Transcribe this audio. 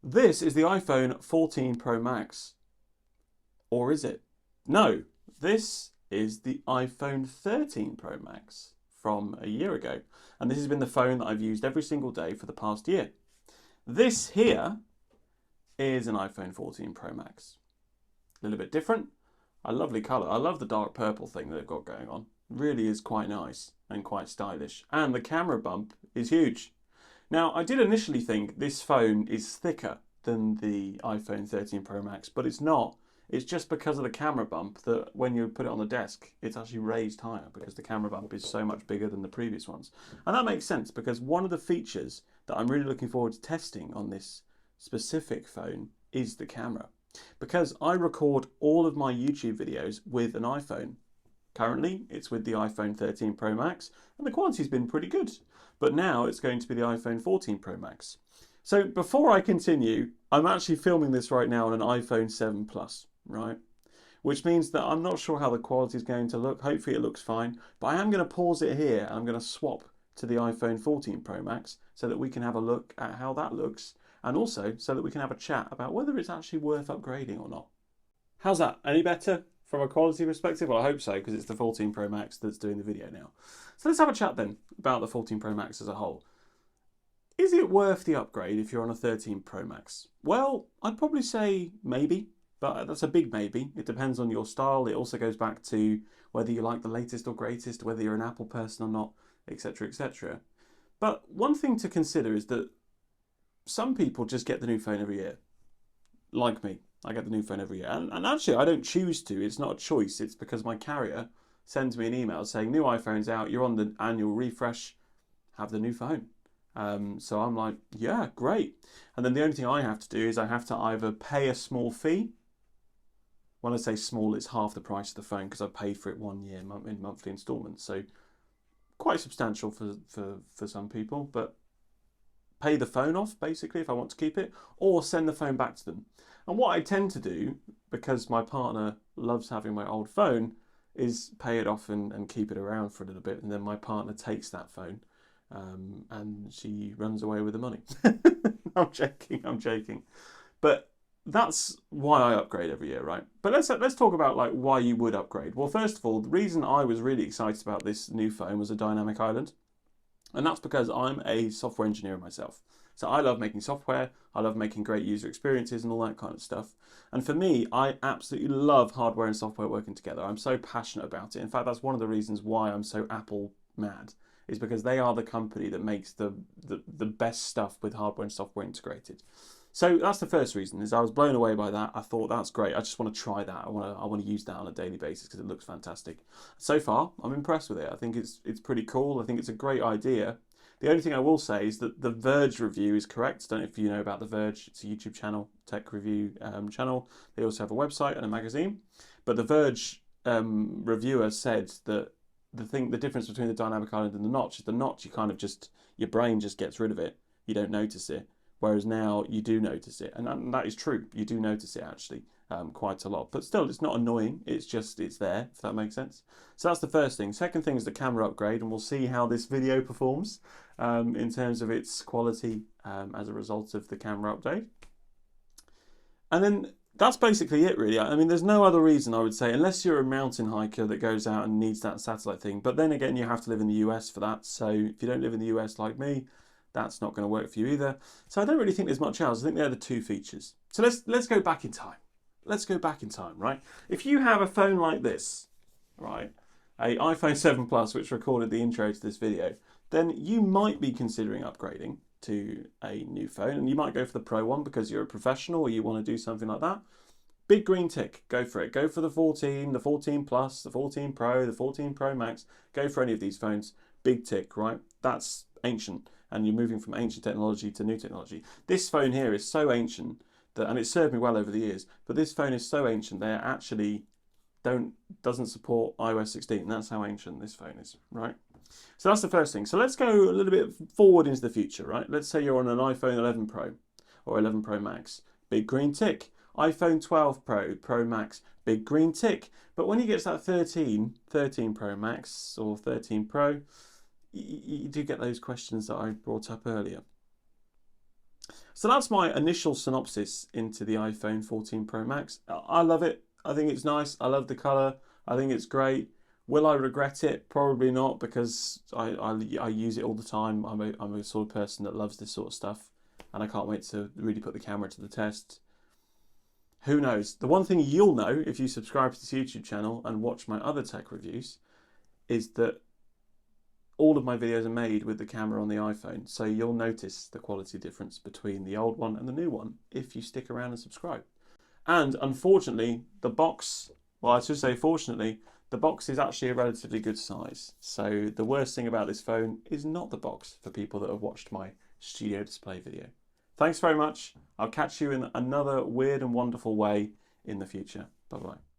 This is the iPhone 14 Pro Max. Or is it? No, this is the iPhone 13 Pro Max from a year ago. And this has been the phone that I've used every single day for the past year. This here is an iPhone 14 Pro Max. A little bit different. A lovely colour. I love the dark purple thing that they've got going on. It really is quite nice and quite stylish. And the camera bump is huge. Now, I did initially think this phone is thicker than the iPhone 13 Pro Max, but it's not. It's just because of the camera bump that when you put it on the desk, it's actually raised higher because the camera bump is so much bigger than the previous ones. And that makes sense because one of the features that I'm really looking forward to testing on this specific phone is the camera. Because I record all of my YouTube videos with an iPhone. Currently, it's with the iPhone 13 Pro Max, and the quality's been pretty good. But now it's going to be the iPhone 14 Pro Max. So before I continue, I'm actually filming this right now on an iPhone 7 Plus, right? Which means that I'm not sure how the quality is going to look. Hopefully it looks fine. But I am going to pause it here, and I'm going to swap to the iPhone 14 Pro Max so that we can have a look at how that looks, and also so that we can have a chat about whether it's actually worth upgrading or not. How's that? Any better? From a quality perspective? Well, I hope so, because it's the 14 Pro Max that's doing the video now. So let's have a chat then about the 14 Pro Max as a whole. Is it worth the upgrade if you're on a 13 Pro Max? Well, I'd probably say maybe, but that's a big maybe. It depends on your style. It also goes back to whether you like the latest or greatest, whether you're an Apple person or not, etc., etc. But one thing to consider is that some people just get the new phone every year, like me. I get the new phone every year. And actually, I don't choose to. It's not a choice. It's because my carrier sends me an email saying, new iPhone's out, you're on the annual refresh, have the new phone. So I'm like, yeah, great. And then the only thing I have to do is I have to either pay a small fee. When I say small, it's half the price of the phone because I paid for it 1 year in monthly installments. So quite substantial for some people, but pay the phone off, basically, if I want to keep it, or send the phone back to them. And what I tend to do, because my partner loves having my old phone, is pay it off and keep it around for a little bit, and then my partner takes that phone and she runs away with the money. I'm joking. But that's why I upgrade every year, right? But let's talk about like why you would upgrade. Well, first of all, the reason I was really excited about this new phone was a dynamic island. And that's because I'm a software engineer myself. So I love making software, I love making great user experiences and all that kind of stuff. And for me, I absolutely love hardware and software working together. I'm so passionate about it. In fact, that's one of the reasons why I'm so Apple mad, is because they are the company that makes the best stuff with hardware and software integrated. So that's the first reason, is I was blown away by that. I thought that's great. I just want to try that. I want to use that on a daily basis because it looks fantastic. So far, I'm impressed with it. I think it's pretty cool. I think it's a great idea. The only thing I will say is that the Verge review is correct. I don't know if you know about the Verge. It's a YouTube channel, tech review channel. They also have a website and a magazine. But the Verge reviewer said that the difference between the dynamic island and the notch is the notch, you kind of just, your brain just gets rid of it. You don't notice it. Whereas now you do notice it. And that is true. You do notice it actually quite a lot. But still, it's not annoying. It's just, it's there, if that makes sense. So that's the first thing. Second thing is the camera upgrade. And we'll see how this video performs in terms of its quality as a result of the camera update. And then that's basically it, really. I mean, there's no other reason, I would say, unless you're a mountain hiker that goes out and needs that satellite thing. But then again, you have to live in the US for that. So if you don't live in the US like me, that's not going to work for you either. So I don't really think there's much else. I think they're the two features. So let's go back in time. Let's go back in time, right? If you have a phone like this, right, a iPhone 7 Plus, which recorded the intro to this video, then you might be considering upgrading to a new phone, and you might go for the Pro one because you're a professional or you want to do something like that. Big green tick, go for it. Go for the 14, the 14 Plus, the 14 Pro, the 14 Pro Max. Go for any of these phones. Big tick, right? That's ancient. And you're moving from ancient technology to new technology. This phone here is so ancient that, and it's served me well over the years, but this phone is so ancient they actually doesn't support iOS 16. That's how ancient this phone is, right? So that's the first thing. So let's go a little bit forward into the future, right? Let's say you're on an iPhone 11 Pro or 11 Pro Max. Big green tick. iPhone 12 Pro, Pro Max, big green tick. But when you get to that 13 Pro Max or 13 Pro, you do get those questions that I brought up earlier. So that's my initial synopsis into the iPhone 14 Pro Max. I love it. I think it's nice. I love the colour. I think it's great. Will I regret it? Probably not, because I use it all the time. I'm a sort of person that loves this sort of stuff, and I can't wait to really put the camera to the test. Who knows? The one thing you'll know if you subscribe to this YouTube channel and watch my other tech reviews is that all of my videos are made with the camera on the iPhone, so you'll notice the quality difference between the old one and the new one if you stick around and subscribe. And unfortunately, the box, well, I should say fortunately, the box is actually a relatively good size. So the worst thing about this phone is not the box for people that have watched my studio display video. Thanks very much. I'll catch you in another weird and wonderful way in the future. Bye-bye.